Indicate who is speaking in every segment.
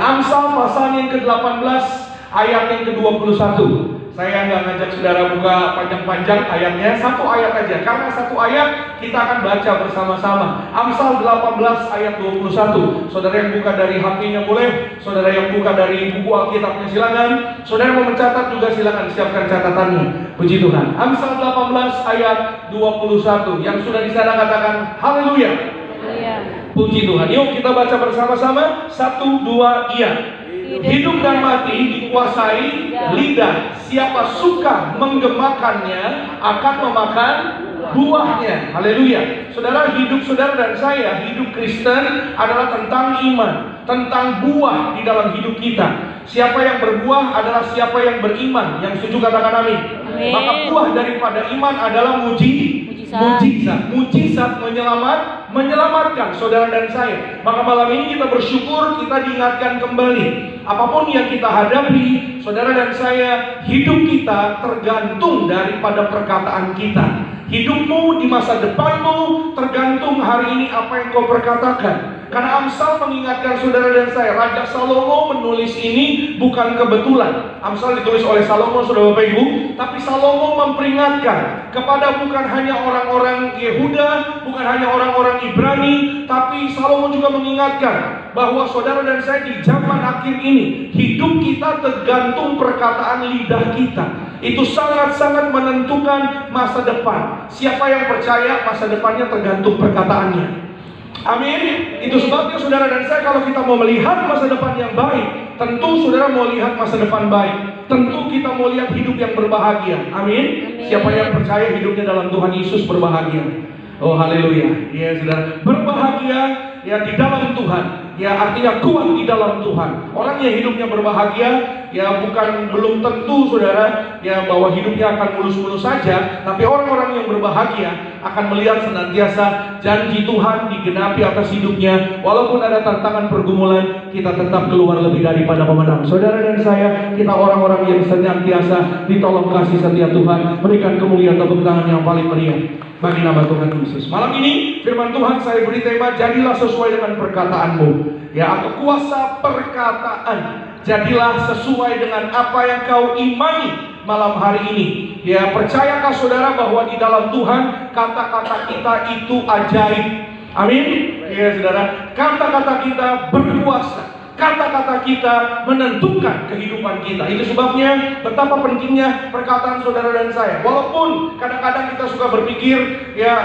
Speaker 1: Amsal pasal yang ke-18 ayat yang ke-21. Saya nggak ngajak saudara buka panjang-panjang ayatnya, satu ayat aja. Karena satu ayat kita akan baca bersama-sama. Amsal 18 ayat 21. Saudara yang buka dari HP-nya boleh, saudara yang buka dari buku Alkitabnya silakan. Saudara mau mencatat juga silakan, siapkan catatannya. Puji Tuhan. Amsal 18 ayat 21. Yang sudah di sana katakan haleluya. Puji Tuhan. Yuk kita baca bersama-sama. 1, 2, iya. Hidup dan mati dikuasai lidah. Siapa suka menggemakannya akan memakan buahnya. Haleluya. Saudara, hidup saudara dan saya, hidup Kristen adalah tentang iman, tentang buah di dalam hidup kita. Siapa yang berbuah adalah siapa yang beriman. Yang setuju katakan amin. Maka buah daripada iman adalah mujizat menyelamatkan saudara dan saya. Maka malam ini kita bersyukur kita diingatkan kembali. Apapun yang kita hadapi, saudara dan saya, hidup kita tergantung daripada perkataan kita. Hidupmu di masa depanmu tergantung hari ini apa yang kau perkatakan. Karena Amsal mengingatkan saudara dan saya, Raja Salomo menulis ini bukan kebetulan. Amsal ditulis oleh Salomo, saudara Bapak Ibu, tapi Salomo memperingatkan kepada bukan hanya orang-orang Yehuda, bukan hanya orang-orang Ibrani, tapi Salomo juga mengingatkan bahwa saudara dan saya di zaman akhir ini, hidup kita tergantung perkataan lidah kita. Itu sangat-sangat menentukan masa depan. Siapa yang percaya masa depannya tergantung perkataannya. Amin. Itu sebabnya saudara dan saya, kalau kita mau melihat masa depan yang baik, tentu saudara mau lihat masa depan baik, tentu kita mau lihat hidup yang berbahagia. Amin. Siapa yang percaya hidupnya dalam Tuhan Yesus berbahagia? Oh haleluya. Ya saudara, berbahagia ya di dalam Tuhan. Ya artinya kuat di dalam Tuhan. Orang yang hidupnya berbahagia, ya belum tentu saudara ya bahwa hidupnya akan mulus-mulus saja, tapi orang-orang yang berbahagia akan melihat senantiasa janji Tuhan digenapi atas hidupnya. Walaupun ada tantangan pergumulan, kita tetap keluar lebih daripada pemenang. Saudara dan saya, kita orang-orang yang senantiasa ditolong kasih setia Tuhan. Berikan kemuliaan tepuk tangan yang paling meriah bagi nama Tuhan Yesus. Malam ini firman Tuhan saya beri tema, jadilah sesuai dengan perkataanmu. Ya, atau kuasa perkataan. Jadilah sesuai dengan apa yang kau imani malam hari ini. Ya, percayakah saudara bahwa di dalam Tuhan kata-kata kita itu ajaib? Amin. Ya saudara, kata-kata kita berkuasa. Kata-kata kita menentukan kehidupan kita. Itu sebabnya betapa pentingnya perkataan saudara dan saya. Walaupun kadang-kadang kita suka berpikir, ya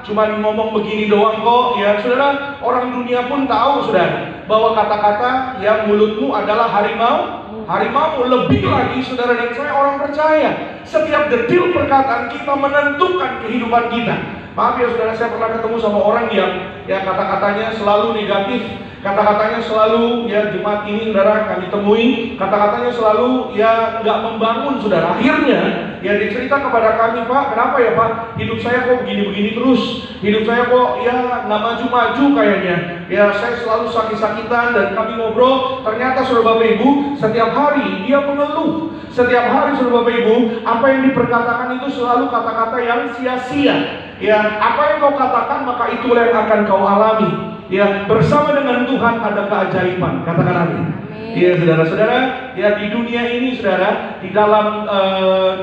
Speaker 1: cuman ngomong begini doang kok. Ya saudara, orang dunia pun tahu saudara, bahwa kata-kata yang mulutmu adalah harimau. Harimau, lebih lagi saudara dan saya orang percaya. Setiap detil perkataan kita menentukan kehidupan kita. Maaf ya saudara, saya pernah ketemu sama orang yang ya kata-katanya selalu negatif. Kata-katanya selalu ya jemaat ini saudara kami temui, kata-katanya selalu ya nggak membangun saudara. Akhirnya ya dicerita kepada kami, Pak, kenapa ya Pak, hidup saya kok begini-begini terus, hidup saya kok ya nggak maju-maju kayaknya, ya saya selalu sakit-sakitan. Dan kami ngobrol, ternyata saudara Bapak Ibu, setiap hari dia mengeluh. Setiap hari saudara Bapak Ibu, apa yang diperkatakan itu selalu kata-kata yang sia-sia. Ya, apa yang kau katakan maka itulah yang akan kau alami. Ya, bersama dengan Tuhan ada keajaiban. Katakan amin. Ya saudara-saudara, ya di dunia ini saudara, di dalam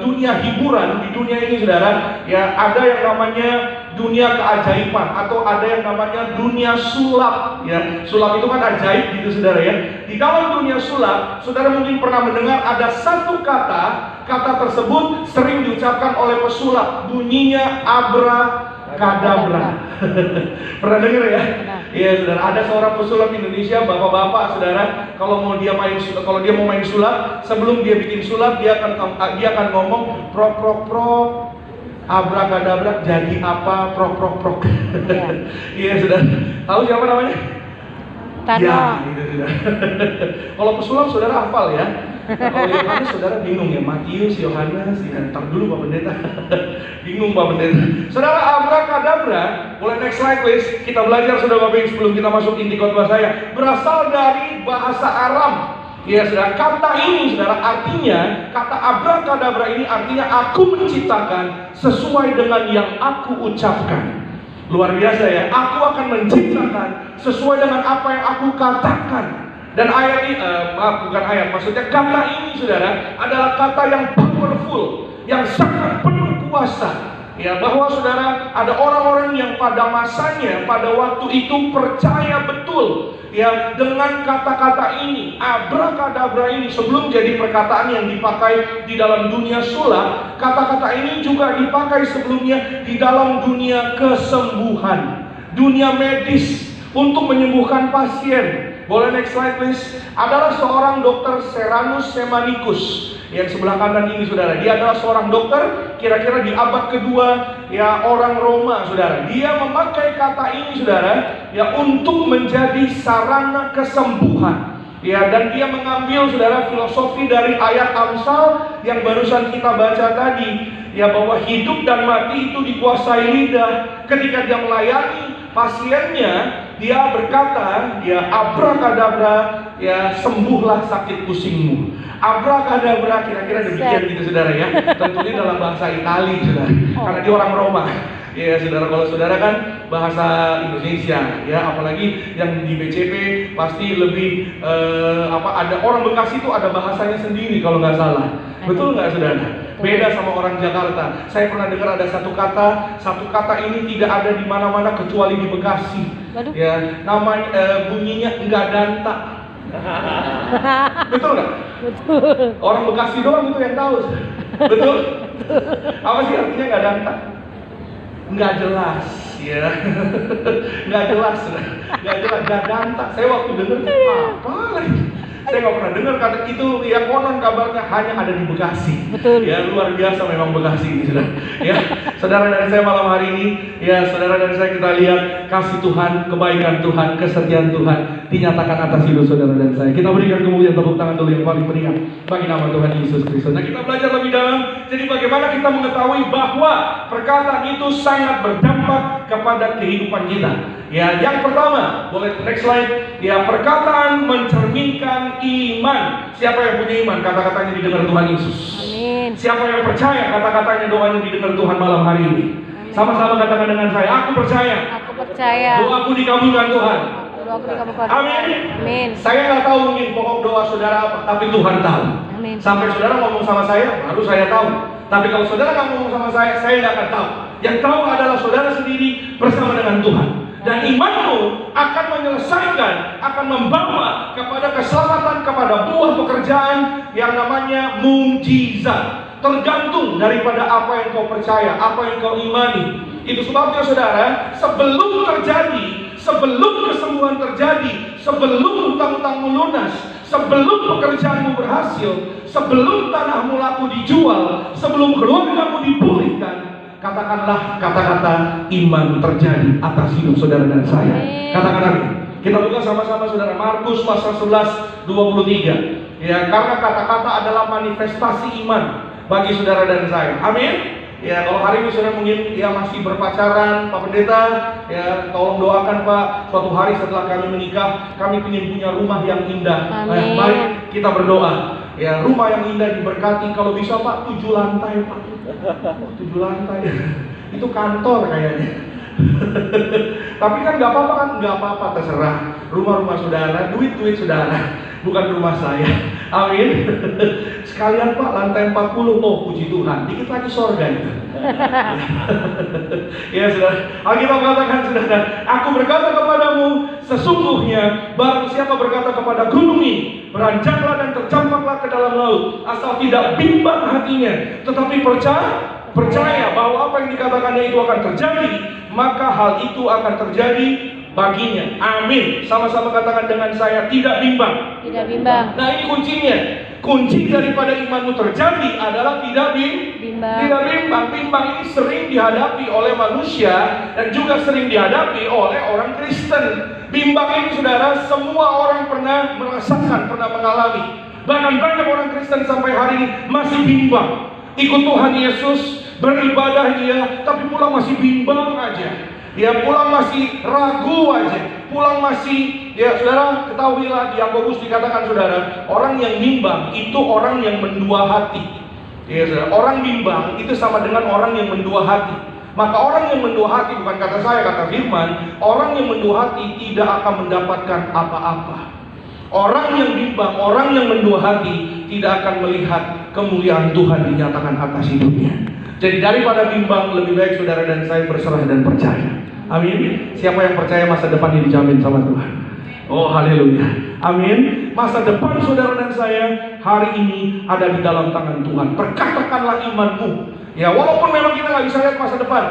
Speaker 1: dunia hiburan, di dunia ini saudara, ya ada yang namanya dunia keajaiban atau ada yang namanya dunia sulap. Ya, sulap itu kan ajaib gitu saudara ya. Di dalam dunia sulap, saudara mungkin pernah mendengar ada satu kata tersebut sering diucapkan oleh pesulap, bunyinya abrakadabra. Pernah dengar ya? Iya saudara, ada seorang pesulap Indonesia, bapak-bapak saudara, kalau dia mau main sulap, sebelum dia bikin sulap dia akan ngomong prok prok prok, abrakadabra, jadi apa, prok prok prok. Iya saudara, tahu siapa namanya? Ya, itu sudah. Kalau pesulap saudara hafal ya. Kalau Yohanes saudara bingung ya, Matius, Yohanes, ya, ntar dulu Pak Pendeta. Bingung Pak Pendeta. Saudara, abrakadabra, boleh next slide please. Kita belajar saudara Bapak sebelum kita masuk inti khotbah saya. Berasal dari bahasa Aram. Ya saudara, kata ini saudara artinya, kata abrakadabra ini artinya aku menciptakan sesuai dengan yang aku ucapkan. Luar biasa ya, aku akan menciptakan sesuai dengan apa yang aku katakan. Dan ayat ini, bukan ayat, maksudnya kata ini saudara adalah kata yang powerful, yang sangat penuh kuasa. Ya, bahwa saudara ada orang-orang yang pada masanya, pada waktu itu percaya betul ya dengan kata-kata ini, abrakadabra ini. Sebelum jadi perkataan yang dipakai di dalam dunia sulap, kata-kata ini juga dipakai sebelumnya di dalam dunia kesembuhan, dunia medis, untuk menyembuhkan pasien. Boleh next slide please. Adalah seorang dokter Serranus Semanicus yang sebelah kanan ini saudara. Dia adalah seorang dokter kira-kira di abad kedua ya, orang Roma saudara. Dia memakai kata ini saudara ya untuk menjadi sarana kesembuhan. Ya, dan dia mengambil saudara filosofi dari ayat Amsal yang barusan kita baca tadi ya, bahwa hidup dan mati itu dikuasai lidah. Ketika dia melayani pasiennya, dia berkata ya abrakadabra ya, sembuhlah sakit pusingmu. Abrakadabra, kira-kira demikian gitu saudara ya. Tentunya dalam bahasa Itali saudara, karena dia orang Roma. Ya saudara, kalau saudara kan bahasa Indonesia ya, apalagi yang di BCP pasti lebih ada orang Bekasi itu ada bahasanya sendiri kalau nggak salah. Betul nggak saudara? Beda sama orang Jakarta. Saya pernah dengar ada satu kata ini tidak ada di mana-mana kecuali di Bekasi. Ya, namanya bunyinya enggak danta. Betul nggak?
Speaker 2: Betul.
Speaker 1: Orang Bekasi doang itu yang tahu. Betul? Apa sih artinya nggak danta? Nggak jelas, ya. Nggak jelas, nggak danta. Saya waktu dengar apa lagi? Saya nggak pernah dengar kata itu. Ya konon kabarnya hanya ada di Bekasi.
Speaker 2: Betul.
Speaker 1: Ya luar biasa memang Bekasi ini saudara. Ya saudara dan saya malam hari ini, ya saudara dan saya kita lihat kasih Tuhan, kebaikan Tuhan, kesetiaan Tuhan dinyatakan atas hidup saudara dan saya. Kita berikan kemuliaan tepuk tangan dulu yang paling meriah bagi nama Tuhan Yesus Kristus. Nah kita belajar lebih dalam. Jadi bagaimana kita mengetahui bahwa perkataan itu sangat berdampak kepada kehidupan kita. Ya, yang pertama, boleh next slide. Ya, perkataan mencerminkan iman. Siapa yang punya iman? Kata-katanya didengar Tuhan Yesus.
Speaker 2: Amin.
Speaker 1: Siapa yang percaya? Kata-katanya doanya didengar Tuhan malam hari ini. Sama-sama katakan dengan saya, aku percaya.
Speaker 2: Aku percaya.
Speaker 1: Doaku dikabulkan Tuhan.
Speaker 2: Doaku dikabulkan.
Speaker 1: Amin.
Speaker 2: Amin.
Speaker 1: Saya nggak tahu mungkin pokok doa saudara apa, tapi Tuhan tahu.
Speaker 2: Amin.
Speaker 1: Sampai saudara ngomong sama saya, baru saya tahu. Tapi kalau saudara nggak ngomong sama saya nggak akan tahu. Yang tahu adalah saudara sendiri bersama dengan Tuhan. Dan imanmu akan menyelesaikan, akan membawa kepada keselamatan, kepada buah pekerjaan yang namanya mukjizat. Tergantung daripada apa yang kau percaya, apa yang kau imani. Itu sebabnya saudara, sebelum terjadi, sebelum kesembuhan terjadi, sebelum hutang-hutangmu lunas, sebelum pekerjaanmu berhasil, sebelum tanahmu laku dijual, sebelum keluargamu dipulihkan, katakanlah kata-kata iman terjadi atas hidup saudara dan saya. Katakan amin. Kita buka sama-sama saudara, Markus pasal 11 23. Ya, karena kata-kata adalah manifestasi iman bagi saudara dan saya. Amin. Ya, kalau hari ini saudara mungkin ya masih berpacaran, Pak Pendeta, ya tolong doakan Pak, suatu hari setelah kami menikah, kami ingin punya rumah yang indah.
Speaker 2: Amin.
Speaker 1: Baik, kita berdoa. Ya, rumah yang indah diberkati. Kalau bisa Pak, 7 lantai Pak. 7 lantai. Itu kantor kayaknya. Tapi kan nggak apa-apa kan, nggak apa-apa, terserah. Rumah-rumah saudara, duit-duit saudara, bukan rumah saya. Amin. Sekalian Pak, lantai 40. Oh puji Tuhan, dikit lagi sorga itu. Ya saudara, Alkitab katakan saudara, aku berkata kepadamu, sesungguhnya barang siapa berkata kepada gunung ini, beranjaklah dan tercampaklah ke dalam laut, asal tidak bimbang hatinya, tetapi percaya bahwa apa yang dikatakannya itu akan terjadi, maka hal itu akan terjadi baginya. Amin. Sama-sama katakan dengan saya, tidak bimbang.
Speaker 2: Tidak bimbang.
Speaker 1: Nah ini kuncinya. Kunci daripada imanmu terjadi adalah tidak bimbang. Tidak bimbang. Bimbang ini sering dihadapi oleh manusia dan juga sering dihadapi oleh orang Kristen. Bimbang ini saudara, semua orang pernah merasakan, pernah mengalami. Bahkan banyak orang Kristen sampai hari ini masih bimbang. Ikut Tuhan Yesus, beribadah dia, tapi pulang masih bimbang aja. Ya pulang masih ragu aja, pulang masih, ya saudara ketahuilah di Yakobus dikatakan saudara, orang yang bimbang itu orang yang mendua hati. Ya saudara, orang bimbang itu sama dengan orang yang mendua hati. Maka orang yang mendua hati, bukan kata saya, kata firman, orang yang mendua hati tidak akan mendapatkan apa-apa. Orang yang bimbang, orang yang mendua hati tidak akan melihat kemuliaan Tuhan dinyatakan atas hidupnya. Jadi daripada bimbang, lebih baik saudara dan saya berserah dan percaya. Amin. Siapa yang percaya masa depannya dijamin sama Tuhan? Oh haleluya. Amin. Masa depan saudara dan saya hari ini ada di dalam tangan Tuhan. Perkatakanlah imanmu. Ya, walaupun memang kita nggak bisa lihat masa depan,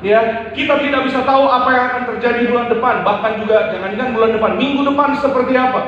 Speaker 1: ya, kita tidak bisa tahu apa yang akan terjadi bulan depan, bahkan juga jangan-jangan bulan depan, minggu depan seperti apa.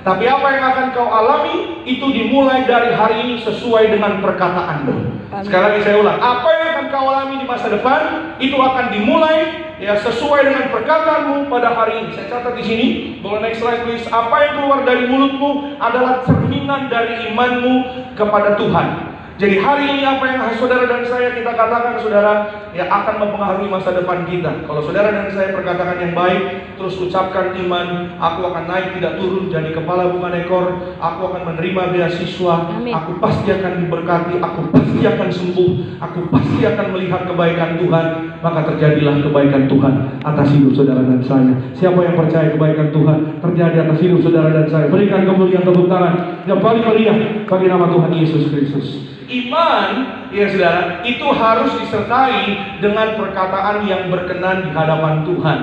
Speaker 1: Tapi apa yang akan kau alami itu dimulai dari hari ini sesuai dengan perkataanmu. Sekali lagi saya ulang, apa yang akan kau alami di masa depan itu akan dimulai ya sesuai dengan perkataanmu pada hari ini. Saya catat di sini, boleh next slide please. Apa yang keluar dari mulutmu adalah cerminan dari imanmu kepada Tuhan. Jadi hari ini apa yang saudara dan saya kita katakan saudara ya akan mempengaruhi masa depan kita. Kalau saudara dan saya perkatakan yang baik, terus ucapkan iman, aku akan naik tidak turun jadi kepala bukan ekor, aku akan menerima beasiswa,
Speaker 2: Amin.
Speaker 1: aku pasti akan diberkati, aku pasti akan sembuh, aku pasti akan melihat kebaikan Tuhan, maka terjadilah kebaikan Tuhan atas hidup saudara dan saya. Siapa yang percaya kebaikan Tuhan terjadi atas hidup saudara dan saya? Berikan kemuliaan tepuk tangan yang paling meriah bagi nama Tuhan Yesus Kristus. Iman, ya saudara, itu harus disertai dengan perkataan yang berkenan di hadapan Tuhan.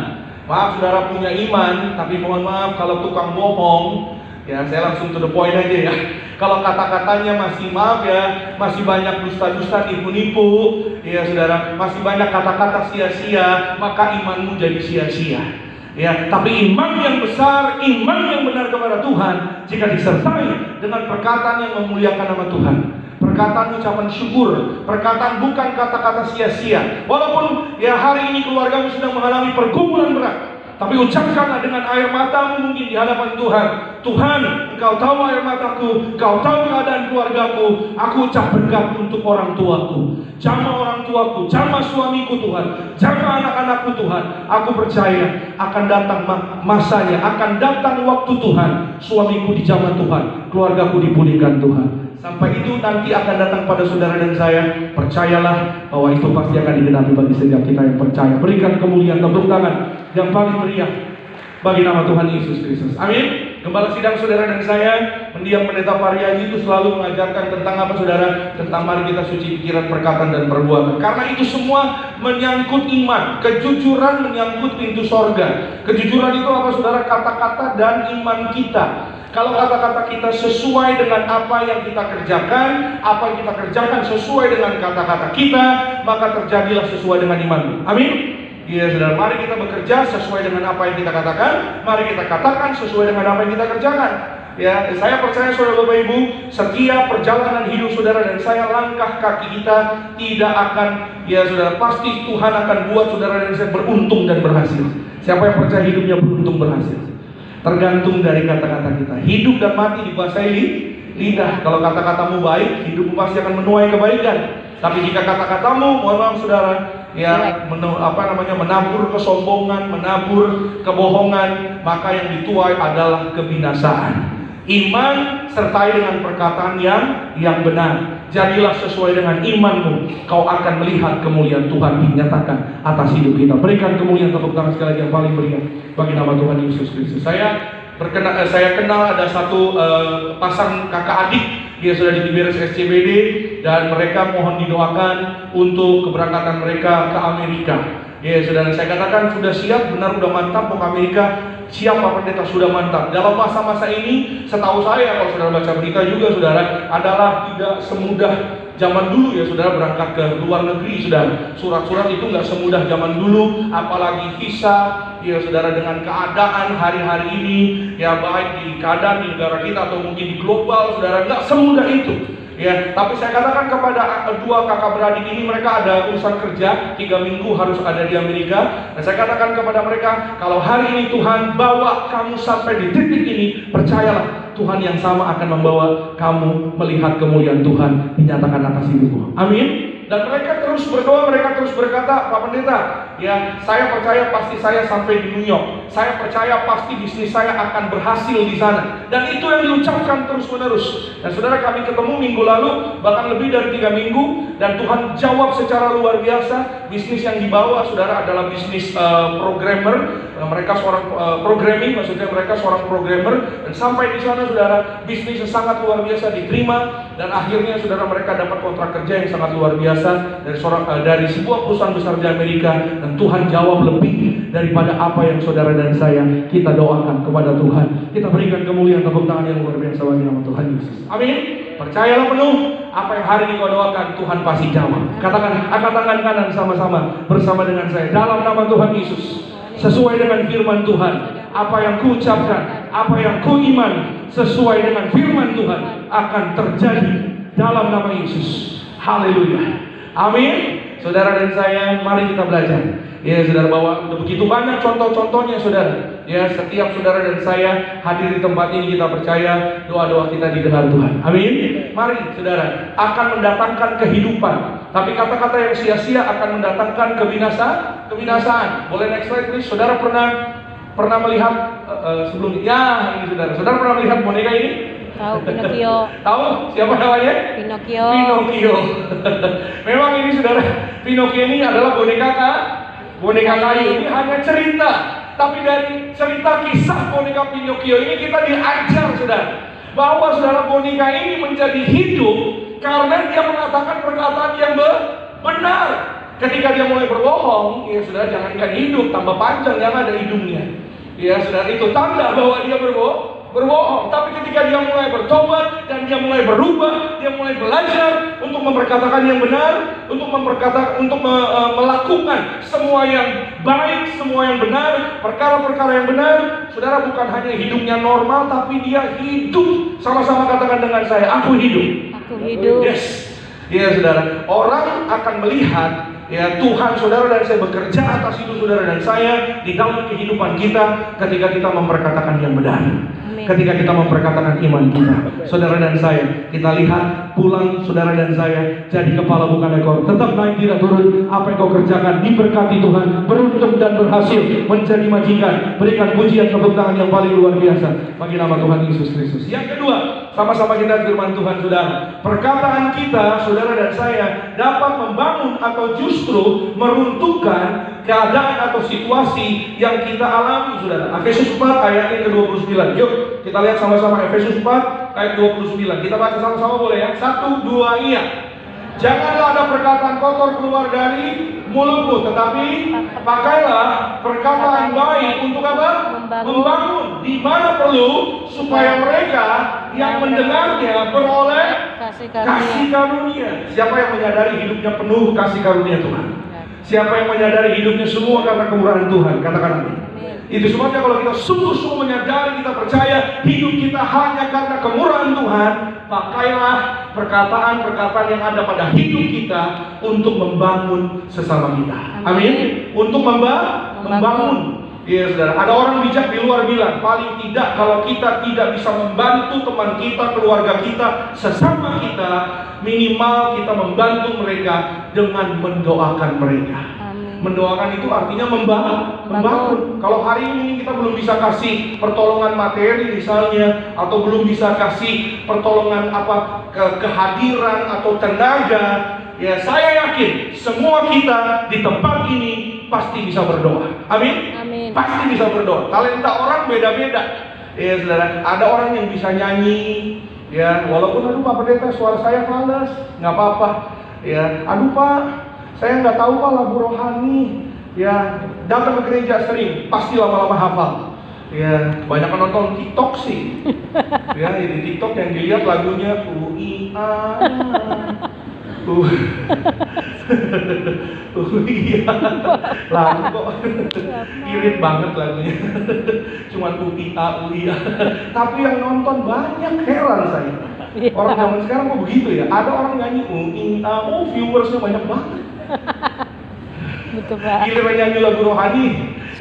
Speaker 1: Maaf saudara punya iman, tapi mohon maaf kalau tukang bohong, ya saya langsung to the point aja ya. Kalau kata-katanya masih maaf ya, masih banyak dusta-dusta, nipu-nipu, ya saudara, masih banyak kata-kata sia-sia, maka imanmu jadi sia-sia. Ya, tapi iman yang besar, iman yang benar kepada Tuhan, jika disertai dengan perkataan yang memuliakan nama Tuhan. Perkataan ucapan syukur, perkataan bukan kata-kata sia-sia. Walaupun ya hari ini keluargamu sedang mengalami pergumulan berat, tapi ucapkanlah dengan air matamu mungkin di hadapan Tuhan. Tuhan, Engkau tahu air mataku, Engkau tahu keadaan keluargaku. Aku ucap berkat untuk orang tuaku, jamah orang tuaku, jamah suamiku Tuhan, jamah anak-anakku Tuhan. Aku percaya akan datang masanya, akan datang waktu Tuhan. Suamiku dijamah Tuhan, keluargaku dipulihkan Tuhan. Sampai itu nanti akan datang pada saudara dan saya. Percayalah bahwa itu pasti akan digenapi bagi setiap kita yang percaya. Berikan kemuliaan tepuk tangan yang paling meriah bagi nama Tuhan Yesus Kristus. Amin. Gembala sidang saudara dan saya, mendiang pendeta Pariaji itu selalu mengajarkan tentang apa saudara? Tentang mari kita suci pikiran, perkataan dan perbuatan. Karena itu semua menyangkut iman. Kejujuran menyangkut pintu sorga. Kejujuran itu apa saudara? Kata-kata dan iman kita. Kalau kata-kata kita sesuai dengan apa yang kita kerjakan, apa yang kita kerjakan sesuai dengan kata-kata kita, maka terjadilah sesuai dengan iman. Amin. Ya saudara, mari kita bekerja sesuai dengan apa yang kita katakan. Mari kita katakan sesuai dengan apa yang kita kerjakan. Ya, saya percaya saudara Bapak Ibu, setiap perjalanan hidup saudara dan saya, langkah kaki kita tidak akan, ya saudara, pasti Tuhan akan buat saudara dan saya beruntung dan berhasil. Siapa yang percaya hidupnya beruntung berhasil? Tergantung dari kata-kata kita. Hidup dan mati dikuasai lidah. Kalau kata-katamu baik, hidupmu pasti akan menuai kebaikan. Tapi jika kata-katamu, mohon maaf saudara, ya menabur kesombongan, menabur kebohongan, maka yang dituai adalah kebinasaan. Iman sertai dengan perkataan yang benar. Jadilah sesuai dengan imanmu, kau akan melihat kemuliaan Tuhan dinyatakan atas hidup kita. Berikan kemuliaan tepuk tangan sekali lagi yang paling meriah bagi nama Tuhan Yesus Kristus. Saya kenal ada satu pasang kakak adik, dia sudah di Tiberias SCBD, dan mereka mohon didoakan untuk keberangkatan mereka ke Amerika. Ya saudara, saya katakan sudah siap, benar sudah mantap mau ke Amerika. Siap Pak Pendeta, sudah mantap. Dalam masa-masa ini, setahu saya kalau saudara baca berita juga saudara, adalah tidak semudah zaman dulu ya saudara berangkat ke luar negeri. Saudara, surat-surat itu nggak semudah zaman dulu, apalagi visa ya saudara, dengan keadaan hari-hari ini ya, baik di keadaan di negara kita atau mungkin di global saudara, nggak semudah itu. Ya, tapi saya katakan kepada dua kakak beradik ini, mereka ada urusan kerja 3 minggu harus ada di Amerika. Dan saya katakan kepada mereka, kalau hari ini Tuhan bawa kamu sampai di titik ini, percayalah Tuhan yang sama akan membawa kamu melihat kemuliaan Tuhan dinyatakan atas hidupmu. Amin. Dan mereka terus terus berdoa, mereka terus berkata, Pak Pendeta, ya saya percaya pasti saya sampai di New York. Saya percaya pasti bisnis saya akan berhasil di sana. Dan itu yang diucapkan terus menerus. Dan saudara, kami ketemu minggu lalu, bahkan lebih dari 3 minggu, dan Tuhan jawab secara luar biasa. Bisnis yang dibawa saudara adalah bisnis programmer. Mereka seorang programming, maksudnya mereka seorang programmer. Dan sampai di sana saudara, bisnisnya sangat luar biasa diterima. Dan akhirnya saudara, mereka dapat kontrak kerja yang sangat luar biasa dari sebuah perusahaan besar di Amerika. Dan Tuhan jawab lebih daripada apa yang saudara dan saya kita doakan kepada Tuhan. Kita berikan kemuliaan, tepuk tangan yang luar biasa bagi nama Tuhan Yesus. Amin. Percayalah penuh, apa yang hari ini kau doakan Tuhan pasti jawab. Katakan, angkat tangan kanan sama-sama bersama dengan saya dalam nama Tuhan Yesus. Sesuai dengan firman Tuhan, apa yang ku ucapkan, apa yang ku imani, sesuai dengan firman Tuhan akan terjadi dalam nama Yesus. Haleluya. Amin. Saudara dan saya, mari kita belajar. Ya, saudara, bawa udah begitu banyak contoh-contohnya, saudara. Ya, setiap saudara dan saya hadir di tempat ini, kita percaya doa-doa kita didengar Tuhan. Amin. Mari, saudara, akan mendatangkan kehidupan. Tapi kata-kata yang sia-sia akan mendatangkan kebinasaan. Boleh next slide, please. Saudara pernah melihat sebelum ya ini saudara pernah melihat boneka ini?
Speaker 2: Tahu Pinocchio.
Speaker 1: Tahu siapa namanya?
Speaker 2: Pinocchio.
Speaker 1: Memang ini saudara, Pinocchio ini adalah boneka kayu. Ini hanya cerita. Tapi dari cerita kisah boneka Pinocchio ini kita diajar saudara, bahwa saudara boneka ini menjadi hidup karena dia mengatakan perkataan yang benar. Ketika dia mulai berbohong, ya saudara, jangankan hidup, tambah panjang yang ada hidungnya. Ya saudara, itu tanda bahwa dia berbohong. Tapi ketika dia mulai bertobat dan dia mulai berubah, dia mulai belajar untuk memperkatakan yang benar, untuk melakukan semua yang baik, semua yang benar, perkara-perkara yang benar. Saudara, bukan hanya hidupnya normal, tapi dia hidup. Sama-sama katakan dengan saya, aku hidup.
Speaker 2: Aku hidup.
Speaker 1: Yes. Ya saudara, orang akan melihat ya Tuhan saudara dan saya bekerja atas hidup saudara dan saya di dalam kehidupan kita ketika kita memperkatakan yang benar. Ketika kita memperkatakan iman kita, saudara dan saya, kita lihat pulang saudara dan saya jadi kepala bukan ekor, tetap naik tidak turun. Apa yang kau kerjakan diberkati Tuhan, beruntung dan berhasil, menjadi majikan. Berikan pujian tepuk tangan yang paling luar biasa bagi nama Tuhan Yesus Kristus. Yang kedua, sama-sama kita firman Tuhan saudara. Perkataan kita saudara dan saya dapat membangun atau justru meruntuhkan keadaan atau situasi yang kita alami saudara. Efesus 4 ayat yang ke-29. Yuk kita lihat sama-sama Efesus 4 ayat 29. Kita baca sama-sama boleh ya? 1, 2, iya. Janganlah ada perkataan kotor keluar dari mulutmu, tetapi pakailah perkataan baik untuk apa? Membangun di mana perlu, supaya mereka yang mendengarnya beroleh kasih karunia. Siapa yang menyadari hidupnya penuh kasih karunia Tuhan? Siapa yang menyadari hidupnya semua karena kemurahan Tuhan? Katakan amin. Itu sebabnya kalau kita sungguh-sungguh menyadari, kita percaya hidup kita hanya karena kemurahan Tuhan, pakailah perkataan-perkataan yang ada pada hidup kita untuk membangun sesama kita. Amin. Untuk membangun. Iya saudara, ada orang bijak di luar bilang, paling tidak kalau kita tidak bisa membantu teman kita, keluarga kita, sesama kita, minimal kita membantu mereka dengan mendoakan mereka. Mendoakan itu artinya membangun. Kalau hari ini kita belum bisa kasih pertolongan materi misalnya, atau belum bisa kasih pertolongan kehadiran atau tenaga, ya saya yakin semua kita di tempat ini pasti bisa berdoa. Amin. Pasti bisa berdoa. Talenta orang beda-beda. Ya saudara, ada orang yang bisa nyanyi, ya walaupun aduh Pak Pendeta suara saya fals, nggak apa-apa. Ya, aduh Pak, saya nggak tahu Pak lagu rohani. Ya, datang ke gereja sering, pasti lama-lama hafal. Ya, banyak nonton TikTok sih. Ya, di TikTok yang dilihat lagunya UIA. Iya, lagu kok irit banget lagunya. Cuman UIA. Tapi yang nonton banyak, heran saya. Orang zaman sekarang kok begitu ya? Ada orang nyanyi UIA, viewersnya banyak banget.
Speaker 2: Betul Pak.
Speaker 1: Giliran nyanyi lagu rohani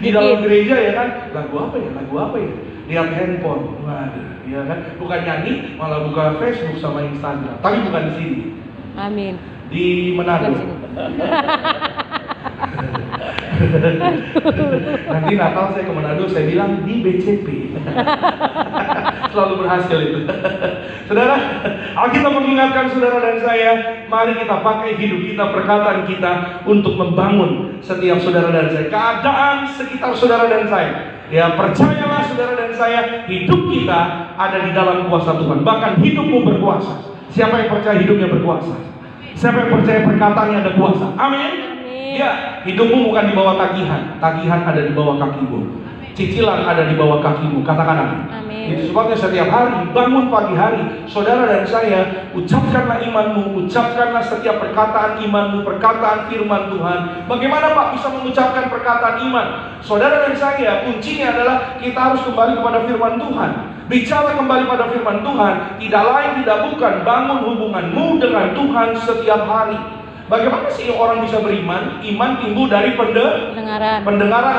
Speaker 1: di dalam gereja ya kan? Lagu apa ya? Lihat handphone, waduh, ya kan? Bukan nyanyi, malah buka Facebook sama Instagram. Tapi bukan di sini.
Speaker 2: Amin.
Speaker 1: Di Manado. Nanti Natal saya ke Manado, saya bilang di BCP. Selalu berhasil itu. Saudara, Alkitab mengingatkan saudara dan saya, mari kita pakai hidup kita, perkataan kita untuk membangun setiap saudara dan saya, keadaan sekitar saudara dan saya. Ya, percayalah saudara dan saya, hidup kita ada di dalam kuasa Tuhan. Bahkan hidupmu berkuasa. Siapa yang percaya hidupnya berkuasa? Siapa yang percaya perkataannya ada kuasa? Amin. Ya, hidupmu bukan di bawah tagihan. Tagihan ada di bawah kakimu. Cicilan ada di bawah kakimu. Katakan amin. Itu sebabnya setiap hari, bangun pagi hari, saudara dan saya, ucapkanlah imanmu, ucapkanlah setiap perkataan imanmu, perkataan firman Tuhan. Bagaimana Pak bisa mengucapkan perkataan iman? Saudara dan saya, kuncinya adalah kita harus kembali kepada firman Tuhan. Bicara kembali pada firman Tuhan, tidak lain tidak bukan bangun hubunganmu dengan Tuhan setiap hari. Bagaimana sih orang bisa beriman? Iman timbul dari pendengaran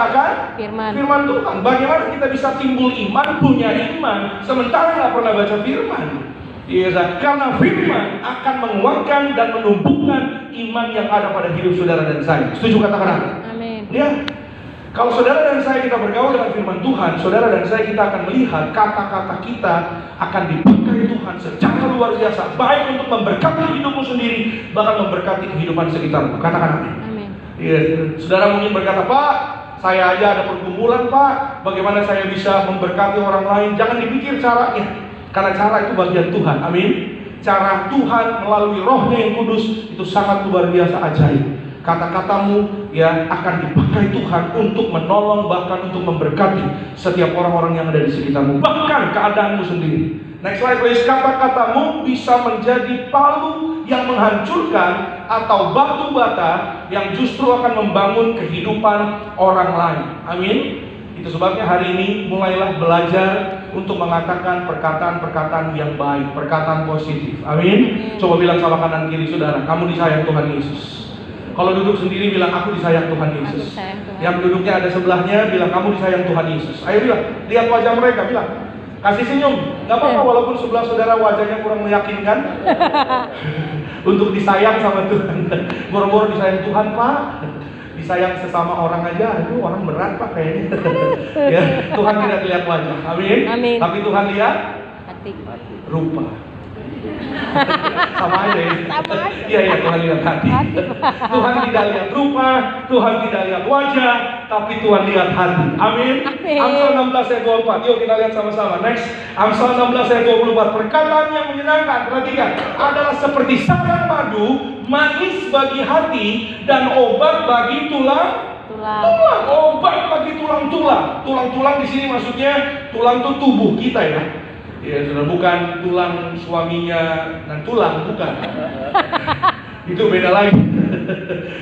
Speaker 1: akan firman Tuhan. Bagaimana kita bisa timbul iman, punya iman, sementara nggak pernah baca firman? Iya, karena firman akan menguatkan dan menumbuhkan iman yang ada pada hidup saudara dan saya. Setuju katakan amin? Ya. Kalau saudara dan saya kita bergaul dengan firman Tuhan, saudara dan saya kita akan melihat kata-kata kita akan dipakai Tuhan secara luar biasa, baik untuk memberkati hidupmu sendiri, bahkan memberkati kehidupan sekitarmu. Katakan amin. Amin. Ya, saudara mungkin berkata, Pak, saya aja ada pergumulan Pak, bagaimana saya bisa memberkati orang lain? Jangan dipikir caranya, karena cara itu bagian Tuhan. Amin. Cara Tuhan melalui Roh-Nya yang kudus itu sangat luar biasa ajaib. Kata-katamu ya akan dipakai Tuhan untuk menolong, bahkan untuk memberkati setiap orang-orang yang ada di sekitarmu, bahkan keadaanmu sendiri. Next slide please. Kata-katamu bisa menjadi palu yang menghancurkan atau batu bata yang justru akan membangun kehidupan orang lain. Amin. Itu sebabnya hari ini mulailah belajar untuk mengatakan perkataan-perkataan yang baik, perkataan positif. Amin. Coba bilang sama kanan kiri saudara, kamu disayang Tuhan Yesus. Kalau duduk sendiri bilang aku disayang Tuhan Yesus. Yang duduknya ada sebelahnya bilang kamu disayang Tuhan Yesus. Ayo bilang, lihat wajah mereka, bilang kasih senyum. Gak apa-apa walaupun sebelah saudara wajahnya kurang meyakinkan. Untuk disayang sama Tuhan. Boro-boro disayang Tuhan Pak. Disayang sesama orang aja, aduh orang berat Pak kayaknya. Ya, Tuhan tidak lihat wajah. Amin. Amin. Tapi Tuhan lihat hati, rupa. Sama aja ya. Iya Tuhan lihat hati. Tuhan tidak lihat rupa, Tuhan tidak lihat wajah, tapi Tuhan lihat hati. Amin. Amsal 16 ayat 24. Yuk kita lihat sama-sama. Next, Amsal 16 ayat 24. Perkataan yang menyenangkan, perhatikan, adalah seperti santan madu, manis bagi hati dan obat bagi tulang. Obat bagi tulang-tulang. Tulang-tulang di sini maksudnya tulang itu tubuh kita ya. Ya sudah, bukan tulang suaminya dan tulang, bukan. Itu beda lagi.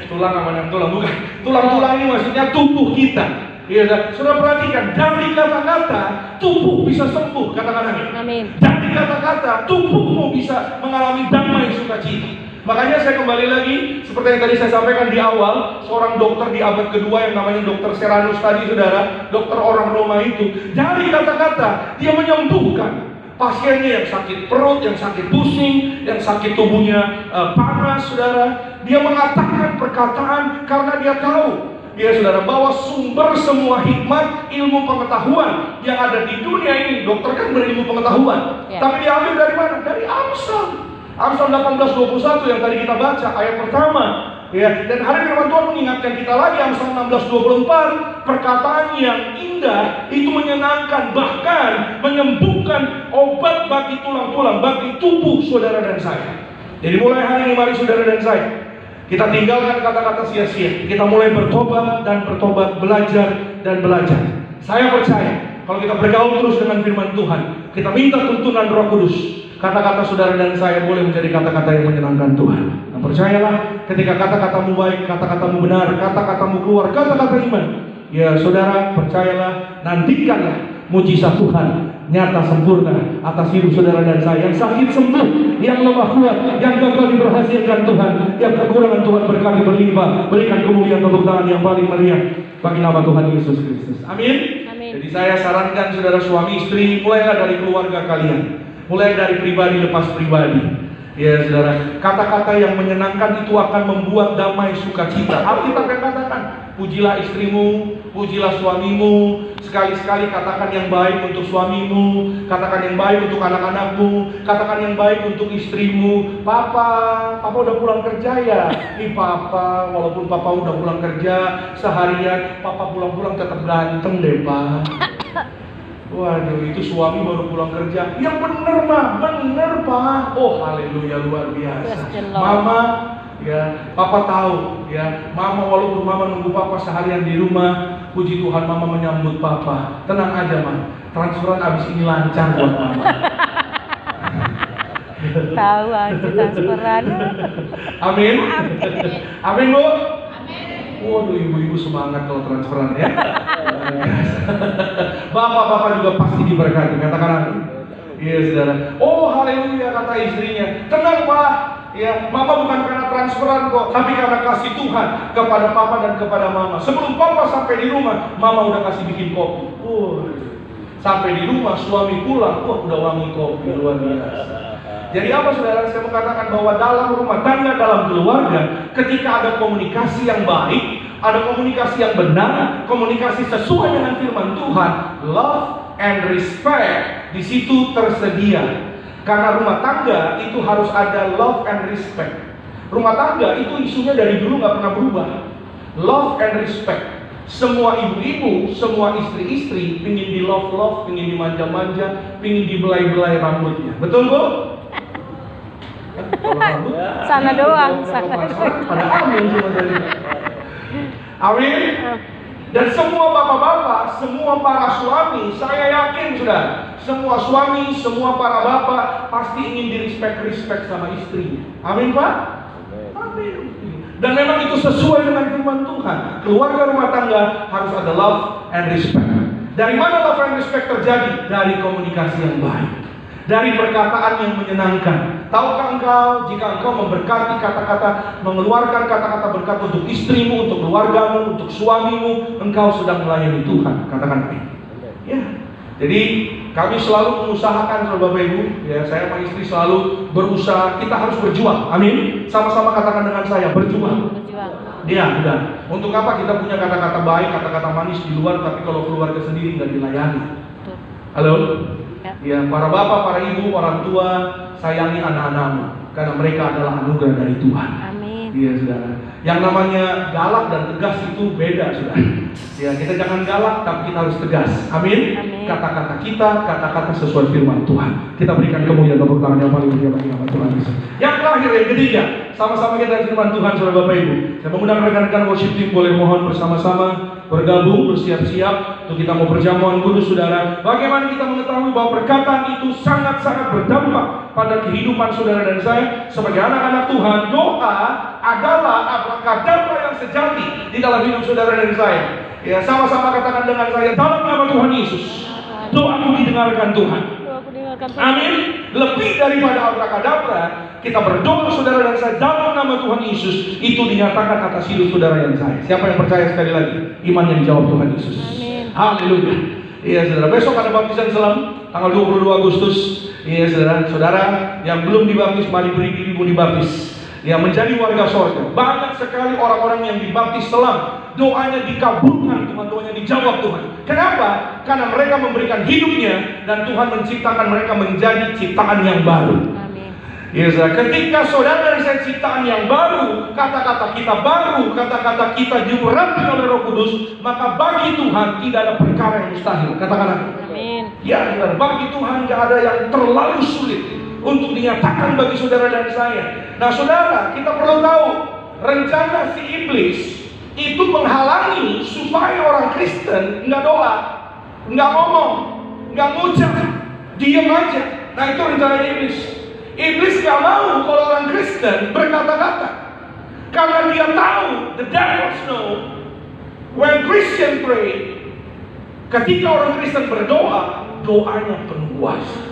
Speaker 1: Tulang sama dengan tulang, bukan. Tulang-tulang ini maksudnya tubuh kita. Ya sudah, perhatikan, dari kata-kata tubuh bisa sembuh. Katakan amin. Dari kata-kata tubuhmu bisa mengalami damai sukacita. Makanya saya kembali lagi, seperti yang tadi saya sampaikan di awal, seorang dokter di abad kedua yang namanya Dokter Serranus tadi saudara, dokter orang Roma itu, dari kata-kata dia menyembuhkan pasiennya yang sakit perut, yang sakit pusing, yang sakit tubuhnya panas saudara. Dia mengatakan perkataan karena dia tahu, ya saudara, bahwa sumber semua hikmat, ilmu pengetahuan yang ada di dunia ini, dokter kan berilmu pengetahuan, tapi diambil dari mana? Dari Amsal. Amsal 18:21 yang tadi kita baca ayat pertama, ya. Dan hari firman Tuhan mengingatkan kita lagi, Amsal 16:24, perkataan yang indah itu menyenangkan, bahkan menyembuhkan, obat bagi tulang-tulang, bagi tubuh saudara dan saya. Jadi mulai hari ini mari saudara dan saya, kita tinggalkan kata-kata sia-sia. Kita mulai bertobat dan bertobat, belajar dan belajar. Saya percaya kalau kita bergaul terus dengan firman Tuhan, kita minta tuntunan Roh Kudus, kata-kata saudara dan saya boleh menjadi kata-kata yang menyenangkan Tuhan. Nah, percayalah, ketika kata-katamu baik, kata-katamu benar, kata-katamu keluar, kata-kata iman, ya saudara, percayalah, nantikanlah mujizat Tuhan nyata sempurna atas hidup saudara dan saya. Yang sakit sembuh, yang lemah kuat, yang gagal diberhasilkan Tuhan, yang kekurangan Tuhan berkali berlimpah. Berikan kemuliaan tepuk tangan yang paling meriah bagi nama Tuhan Yesus Kristus. Amin. Jadi saya sarankan saudara suami istri, mulailah dari keluarga kalian. Mulai dari pribadi lepas pribadi. Ya saudara, kata-kata yang menyenangkan itu akan membuat damai sukacita. Alkitab akan katakan, pujilah istrimu, pujilah suamimu. Sekali-sekali katakan yang baik untuk suamimu, katakan yang baik untuk anak-anakmu, katakan yang baik untuk istrimu. Papa udah pulang kerja ya? Nih papa, walaupun papa udah pulang kerja seharian, papa pulang-pulang tetap ganteng deh pak. Waduh, itu suami baru pulang kerja. Yang bener mah, bener pak. Oh haleluya, luar biasa. Mama, ya, papa tahu, ya, mama walaupun mama nunggu papa seharian di rumah, puji Tuhan mama menyambut papa. Tenang aja mah, transferan abis ini lancar buat mama.
Speaker 2: Tahu aja transferan.
Speaker 1: Amin. Amin bu. Waduh, ibu-ibu semangat kalau transferan ya. Bapak-bapak juga pasti diberkati, katakan amin. Iya saudara. Oh haleluya, kata istrinya. Tenang pak, ya mama bukan karena transferan kok, tapi karena kasih Tuhan kepada papa dan kepada mama. Sebelum papa sampai di rumah, mama udah kasih bikin kopi. Sampai di rumah suami pulang, udah wangi kopi, luar biasa. Jadi apa saudara, saya mengatakan bahwa dalam rumah tangga, dalam keluarga, ketika ada komunikasi yang baik, ada komunikasi yang benar, komunikasi sesuai dengan firman Tuhan, love and respect di situ tersedia. Karena rumah tangga itu harus ada love and respect. Rumah tangga itu isunya dari dulu nggak pernah berubah. Love and respect. Semua ibu-ibu, semua istri-istri pingin di love, pingin dimanja-manja, pingin dibelai-belai rambutnya. Betul bu?
Speaker 2: Sana doang, sana
Speaker 1: pada amin cuma dari. Amin. Dan semua bapak-bapak, semua para suami, saya yakin sudah, semua suami, semua para bapak pasti ingin di-respect sama istrinya. Amin pak? Amin. Dan memang itu sesuai dengan firman Tuhan. Keluarga rumah tangga harus ada love and respect. Dari mana love and respect terjadi? Dari komunikasi yang baik, dari perkataan yang menyenangkan. Tahukah engkau, jika engkau memberkati kata-kata, mengeluarkan kata-kata berkat untuk istrimu, untuk keluargamu, untuk suamimu, engkau sedang melayani Tuhan. Katakan amin. Ya. Jadi kami selalu mengusahakan, saudara Bapak Ibu, ya, saya sama istri selalu berusaha, kita harus berjuang. Amin. Sama-sama katakan dengan saya, berjuang. Ya, udah. Untuk apa kita punya kata-kata baik, kata-kata manis di luar, tapi kalau keluarga sendiri nggak dilayani. Halo? Ya, para bapak, para ibu, orang tua, sayangi anak-anakmu, karena mereka adalah anugerah dari Tuhan.
Speaker 2: Amin.
Speaker 1: Iya, saudara. Yang namanya galak dan tegas itu beda, saudara. Ya, kita jangan galak, tapi kita harus tegas. Amin. Kata-kata kita, kata-kata sesuai firman Tuhan. Kita berikan kemuliaan tepuk tangan yang paling mulia bagi nama Tuhan Yesus. Yang terakhir, yang ketiga, sama-sama kita firman Tuhan, saudara Bapak Ibu. Saya mengundang rekan-rekan worship team boleh mohon bersama-sama bergabung, bersiap-siap untuk kita mau perjamuan kudus, saudara. Bagaimana kita mengetahui bahwa perkataan itu sangat-sangat berdampak pada kehidupan saudara dan saya sebagai anak-anak Tuhan? Doa adalah abrakadabra yang sejati di dalam hidup saudara dan saya. Ya, sama-sama katakan dengan saya, dalam nama Tuhan Yesus, doaku didengarkan Tuhan. Amin. Lebih daripada abrakadabra, kita berdoa saudara dan saya dalam nama Tuhan Yesus, itu dinyatakan atas hidup saudara dan saya. Siapa yang percaya sekali lagi? Iman yang dijawab Tuhan Yesus.
Speaker 2: Amin.
Speaker 1: Haleluya. Iya saudara, besok ada baptisan selam tanggal 22 Agustus. Iya saudara, saudara yang belum dibaptis, mari beri diri mau dibaptis. Ya, menjadi warga sorga. Banyak sekali orang-orang yang dibaptis selam, doanya dikabulkan Tuhan, doanya dijawab Tuhan. Kenapa? Karena mereka memberikan hidupnya dan Tuhan menciptakan mereka menjadi ciptaan yang baru.
Speaker 2: Amin.
Speaker 1: Ya, ketika saudara dan saya ciptaan yang baru, kata-kata kita baru, kata-kata kita diurapi oleh Roh Kudus, maka bagi Tuhan tidak ada perkara yang mustahil. Katakan
Speaker 2: amin.
Speaker 1: Ya, bagi Tuhan tidak ada yang terlalu sulit untuk dinyatakan bagi saudara dan saya. Nah saudara, kita perlu tahu rencana si iblis itu menghalangi supaya orang Kristen nggak doa, nggak ngomong, nggak ngucap, diam aja. Nah itu rencana iblis. Iblis nggak mau kalau orang Kristen berkata-kata, karena dia tahu, the devils know, when Christian pray, ketika orang Kristen berdoa, doanya penuh kuasa.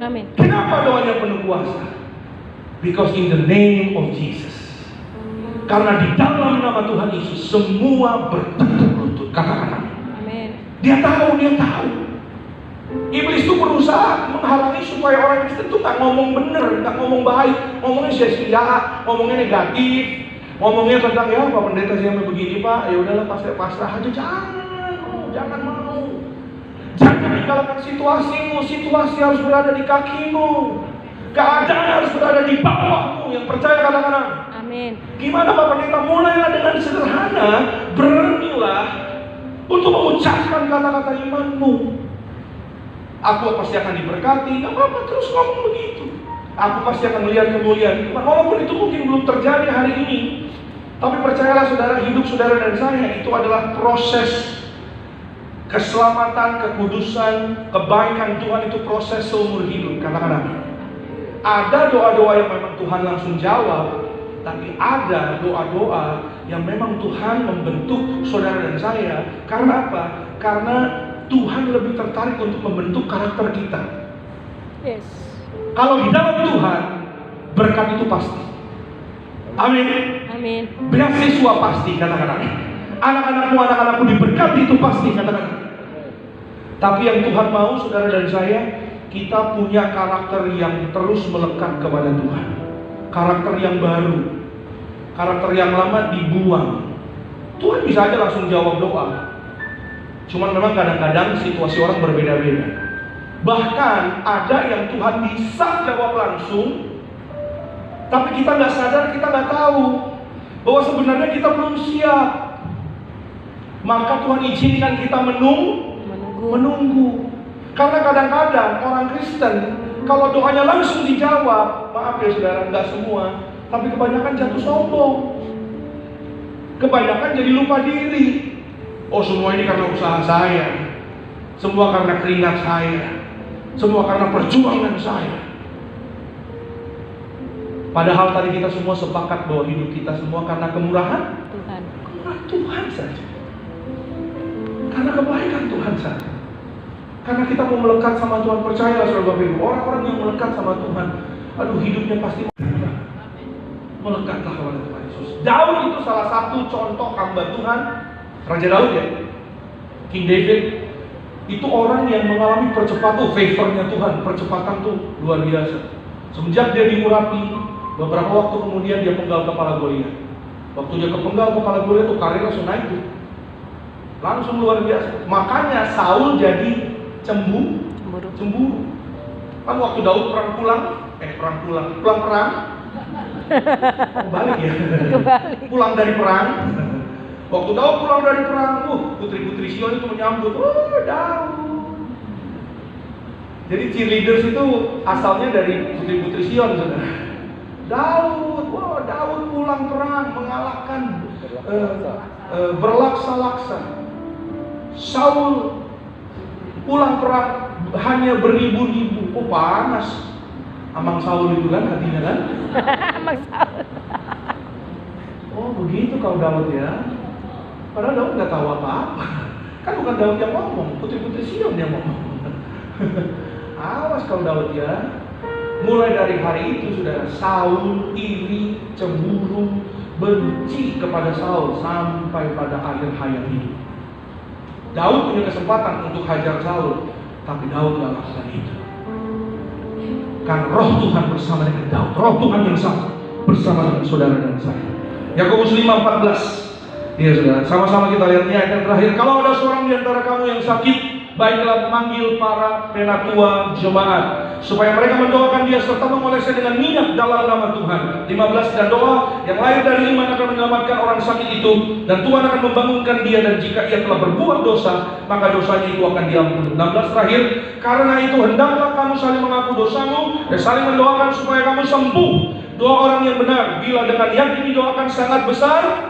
Speaker 2: Amin.
Speaker 1: Kenapa doanya penuh kuasa? Because in the name of Jesus. Karena di dalam nama Tuhan Yesus semua bertekuk lutut. Katakan amin.
Speaker 2: Amin.
Speaker 1: Dia tahu. Iblis itu berusaha menghalangi supaya orang Kristen itu nggak ngomong bener, nggak ngomong baik, ngomongnya sia-sia, ngomongnya negatif, ngomongnya tentang ya Pak Pendeta saya mau begini Pak, ya udahlah pasrah aja, jangan mau. Jangan dikalahkan situasimu, situasi harus berada di kakimu, keadaan harus berada di bawahmu. Yang percaya katakan
Speaker 2: Amin.
Speaker 1: gimana Pak Pendeta? Mulailah dengan sederhana, beranilah untuk mengucapkan kata-kata imanmu. Aku pasti akan diberkati, gak apa-apa, terus ngomong begitu. Aku pasti akan melihat kemuliaan Tuhan. Walaupun itu mungkin belum terjadi hari ini, tapi percayalah saudara, hidup saudara dan saya itu adalah proses keselamatan, kekudusan, kebaikan Tuhan, itu proses seumur hidup. Katakan amin. Ada doa-doa yang memang Tuhan langsung jawab, tapi ada doa-doa yang memang Tuhan membentuk saudara dan saya. Karena apa? Karena Tuhan lebih tertarik untuk membentuk karakter kita.
Speaker 2: Yes.
Speaker 1: Kalau di dalam Tuhan, berkat itu pasti. Amin.
Speaker 2: Amin.
Speaker 1: Beasiswa pasti, katakan amin. Anak-anakmu, anak-anakku diberkati itu pasti, katakan amin. Tapi yang Tuhan mau, saudara dan saya, kita punya karakter yang terus melekat kepada Tuhan. Karakter yang baru. Karakter yang lama dibuang. Tuhan bisa aja langsung jawab doa. Cuman memang kadang-kadang situasi orang berbeda-beda. Bahkan ada yang Tuhan bisa jawab langsung, tapi kita nggak sadar, kita nggak tahu bahwa sebenarnya kita belum siap. Maka Tuhan izinkan kita menunggu. Karena kadang-kadang orang Kristen kalau doanya langsung dijawab, maaf ya saudara, nggak semua, tapi kebanyakan jatuh sombong. Kebanyakan jadi lupa diri. Oh, semua ini karena usaha saya, semua karena keringat saya, semua karena perjuangan saya. Padahal tadi kita semua sepakat bahwa hidup kita semua karena kemurahan
Speaker 2: Tuhan.
Speaker 1: Kemurahan Tuhan saja. Karena kebaikan Tuhan saja. Karena kita mau melekat sama Tuhan. Percayalah saudara Bapak Ibu, orang-orang yang melekat sama Tuhan, aduh hidupnya pasti melekatlah kepada Tuhan Yesus. Daud itu salah satu contoh hamba Tuhan. Raja Daud ya, King David, itu orang yang mengalami percepatan, favornya Tuhan, percepatan tuh luar biasa. Semenjak dia diurapi, beberapa waktu kemudian dia penggal kepala Goliat. Waktu dia kepenggal kepala Goliat tuh karir langsung naik tuh, langsung luar biasa. Makanya Saul jadi cemburu. Kan waktu Daud pulang perang, balik ya, pulang dari perang. Waktu Daud pulang dari perang, putri-putri Sion itu menyambut, Daud. Jadi cheerleaders itu asalnya dari putri-putri Sion, saudara. Daud pulang perang, mengalahkan berlaksa-laksa. Saul pulang perang hanya beribu-ribu. Panas. Amang Saul itu kan hatinya kan?
Speaker 2: Amang Saul.
Speaker 1: Oh begitu kau Daud ya. Padahal Daud nggak tahu apa-apa. Kan bukan Daud yang ngomong, putri-putri Sion yang ngomong. Awas kau Daud ya. Mulai dari hari itu saudara, Saul iri, cemburu, benci kepada Saul sampai pada akhir hayat hidup. Daud punya kesempatan untuk hajar Saul, tapi Daud gak lakukan itu. Kan roh Tuhan bersama dengan Daud, roh Tuhan yang sama bersama dengan saudara dan saya. Yakobus 5:14. Iya saudara, sama-sama kita lihat ayat yang terakhir. Kalau ada seorang di antara kamu yang sakit, baiklah memanggil para penatua jemaat, supaya mereka mendoakan dia serta mengolesnya dengan minyak dalam nama Tuhan. 15. Dan doa yang lahir dari iman akan menyelamatkan orang sakit itu, dan Tuhan akan membangunkan dia, dan jika ia telah berbuat dosa, maka dosanya itu akan diampuni. 16 terakhir. Karena itu hendaklah kamu saling mengaku dosamu dan saling mendoakan supaya kamu sembuh. Doa orang yang benar bila dengan yakin didoakan sangat besar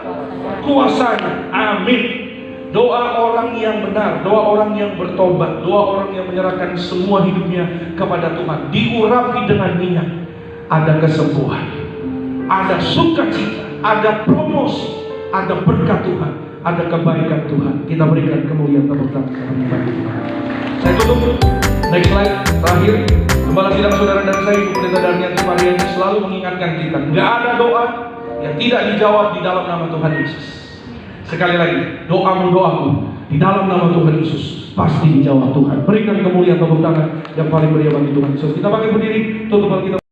Speaker 1: kuasanya. Amin. Doa orang yang benar, doa orang yang bertobat, doa orang yang menyerahkan semua hidupnya kepada Tuhan, diurapi dengan minyak, ada kesembuhan, ada sukacita, ada promosi, ada berkat Tuhan, ada kebaikan Tuhan. Kita berikan kemuliaan tepuk tangan kepada Tuhan. Saya tutup. Next slide terakhir. Gembala sidang saudara dan saya, Ibu Pendeta Darmian Sumaryani, selalu mengingatkan kita, nggak ada doa yang tidak dijawab di dalam nama Tuhan Yesus. Sekali lagi, doamu di dalam nama Tuhan Yesus pasti dijawab Tuhan. Berikan kemuliaan tepuk tangan yang paling meriah bagi Tuhan Yesus. Kita pakai berdiri, tutup Alkitab.